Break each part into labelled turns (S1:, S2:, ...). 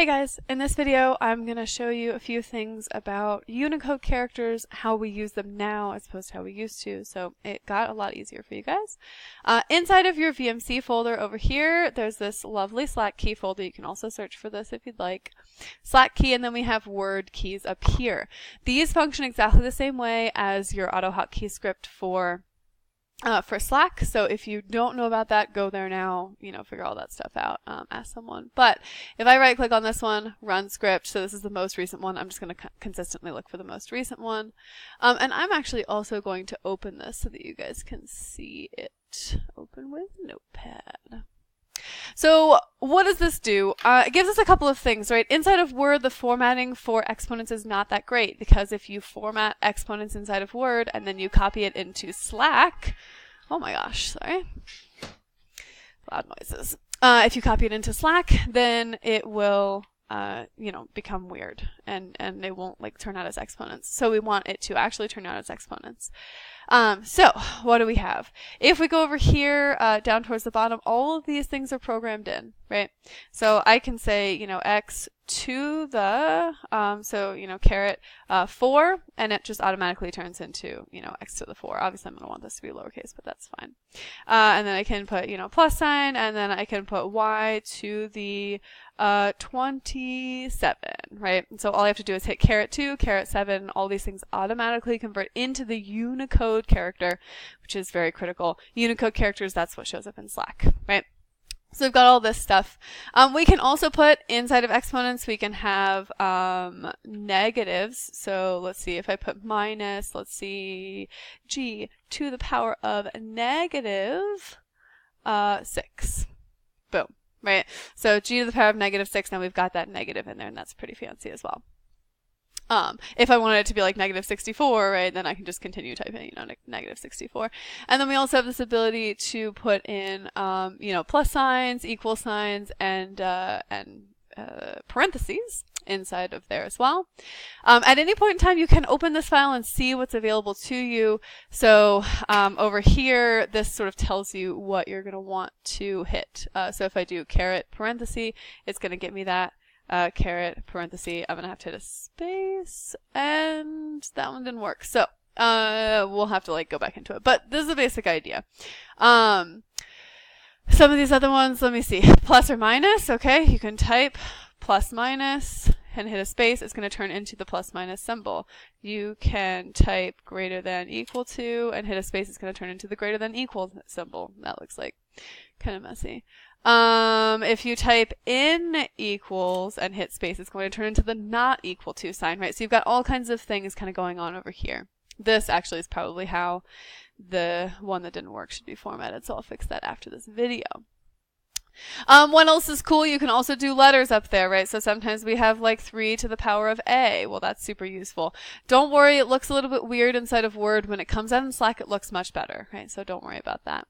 S1: Hey guys, in this video I'm going to show you a few things about Unicode characters, how we use them now as opposed to how we used to, so it got a lot easier for you guys. Inside of your VMC folder over here, there's this lovely Slack key folder. You can also search for this if you'd like. Slack key, and then we have word keys up here. These function exactly the same way as your AutoHotkey script for Slack. So if you don't know about that, go there now, figure all that stuff out, ask someone. But if I right click on this one, run script, so this is the most recent one, I'm just going to consistently look for the most recent one. And I'm actually also going to open this so that you guys can see it. Open with Notepad. So what does this do? It gives us a couple of things, right? Inside of Word, the formatting for exponents is not that great, because if you format exponents inside of Word and then you copy it into Slack, oh my gosh, sorry, loud noises. If you copy it into Slack, then it will become weird and it won't turn out as exponents. So we want it to actually turn out as exponents. So what do we have? If we go over here, down towards the bottom, all of these things are programmed in, right? So I can say, x to the, caret 4, and it just automatically turns into, x to the 4. Obviously I'm going to want this to be lowercase, but that's fine. And then I can put, plus sign, and then I can put y to the 27, right? And so all I have to do is hit caret 2, caret 7, all these things automatically convert into the Unicode character, which is very critical. Unicode characters, that's what shows up in Slack, right? So we've got all this stuff. We can also put inside of exponents, we can have negatives. So let's see, if I put minus, let's see, g to the power of negative 6. Boom. Right? So g to the power of negative 6, now we've got that negative in there, and that's pretty fancy as well. If I wanted it to be like negative 64, right, then I can just continue typing, negative 64. And then we also have this ability to put in, plus signs, equal signs, and parentheses inside of there as well. At any point in time, you can open this file and see what's available to you. So over here, this sort of tells you what you're going to want to hit. So if I do caret parenthesis, it's going to get me that. Caret parenthesis, I'm going to have to hit a space, and that one didn't work. So we'll have to go back into it. But this is the basic idea. Some of these other ones, let me see. Plus or minus, okay, you can type plus minus and hit a space. It's going to turn into the plus minus symbol. You can type greater than equal to and hit a space. It's going to turn into the greater than equal symbol. That looks like kind of messy. If you type in equals and hit space, it's going to turn into the not equal to sign, right? So you've got all kinds of things kind of going on over here. This actually is probably how the one that didn't work should be formatted, so I'll fix that after this video. What else is cool? You can also do letters up there, right? So sometimes we have 3 to the power of A. Well, that's super useful. Don't worry, it looks a little bit weird inside of Word. When it comes out in Slack, it looks much better, right? So don't worry about that.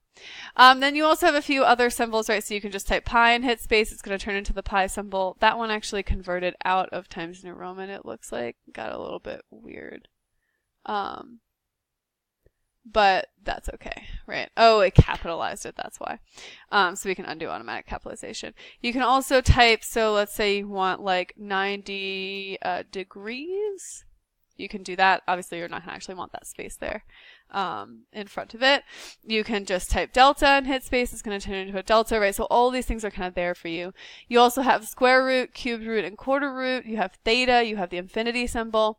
S1: Then you also have a few other symbols, right? So you can just type pi and hit space. It's going to turn into the pi symbol. That one actually converted out of Times New Roman, it looks like. Got a little bit weird. But that's okay, right? Oh, it capitalized it, that's why. So we can undo automatic capitalization. You can also type, so let's say you want 90 degrees. You can do that. Obviously, you're not going to actually want that space there in front of it. You can just type delta and hit space. It's going to turn into a delta, right? So all these things are kind of there for you. You also have square root, cubed root, and quarter root. You have theta. You have the infinity symbol.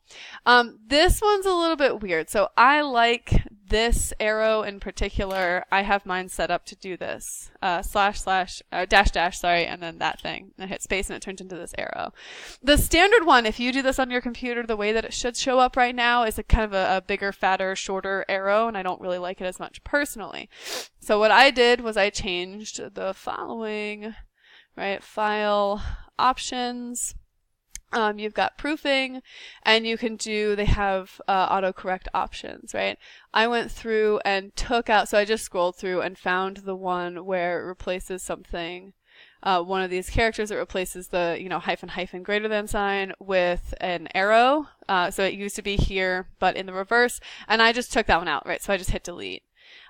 S1: This one's a little bit weird. So I like this arrow in particular. I have mine set up to do this. Dash, sorry, and then that thing. And hit space and it turns into this arrow. The standard one, if you do this on your computer, the way that it should show up right now is a kind of a bigger, fatter, shorter arrow, and I don't really like it as much personally. So what I did was I changed the following, right? File, options. You've got proofing, and you can do, they have autocorrect options, right? I went through and took out, so I just scrolled through and found the one where it replaces something, one of these characters that replaces the, hyphen greater than sign with an arrow. So it used to be here, but in the reverse, and I just took that one out, right? So I just hit delete.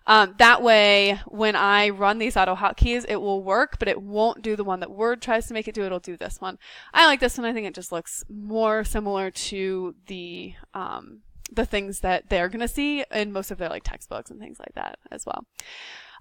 S1: That way, when I run these auto hotkeys, it will work, but it won't do the one that Word tries to make it do. It'll do this one. I like this one. I think it just looks more similar to the things that they're going to see in most of their like textbooks and things like that as well.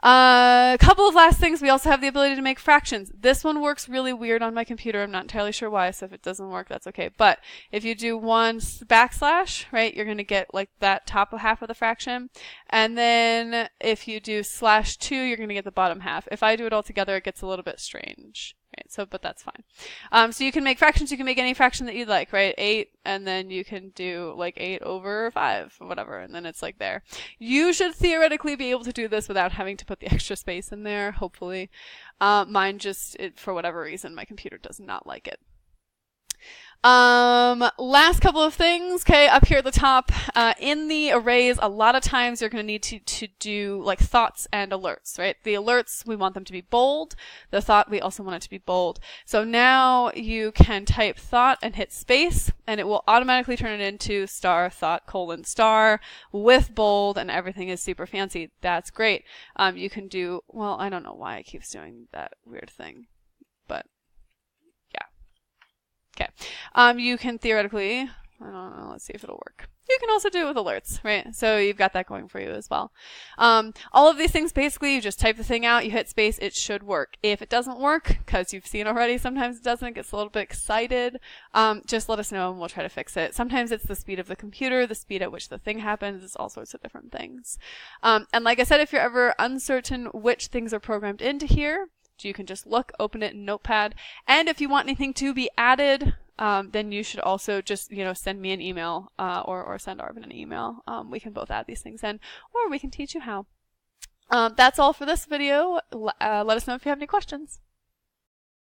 S1: A couple of last things. We also have the ability to make fractions. This one works really weird on my computer. I'm not entirely sure why, so if it doesn't work, that's okay. But if you do one backslash, right, you're going to get like that top half of the fraction. And then if you do /2, you're going to get the bottom half. If I do it all together, it gets a little bit strange. Right, so, but that's fine. So you can make fractions. You can make any fraction that you'd like, right? 8, and then you can do like 8 over 5, or whatever, and then it's like there. You should theoretically be able to do this without having to put the extra space in there, hopefully. Mine just, for whatever reason, my computer does not like it. Last couple of things, okay, up here at the top, in the arrays, a lot of times you're going to need to do like thoughts and alerts, right? The alerts, we want them to be bold. The thought, we also want it to be bold. So now you can type thought and hit space, and it will automatically turn it into star thought colon star with bold, and everything is super fancy. That's great. You can do, well, I don't know why it keeps doing that weird thing, but okay. You can theoretically, I don't know, let's see if it'll work. You can also do it with alerts, right? So you've got that going for you as well. All of these things, basically, you just type the thing out, you hit space, it should work. If it doesn't work, because you've seen already, sometimes it doesn't, it gets a little bit excited, just let us know and we'll try to fix it. Sometimes it's the speed of the computer, the speed at which the thing happens, it's all sorts of different things. And like I said, if you're ever uncertain which things are programmed into here, you can just look, open it in Notepad, and if you want anything to be added, then you should also just, send me an email, or send Arvin an email. We can both add these things in, or we can teach you how. That's all for this video. Let us know if you have any questions.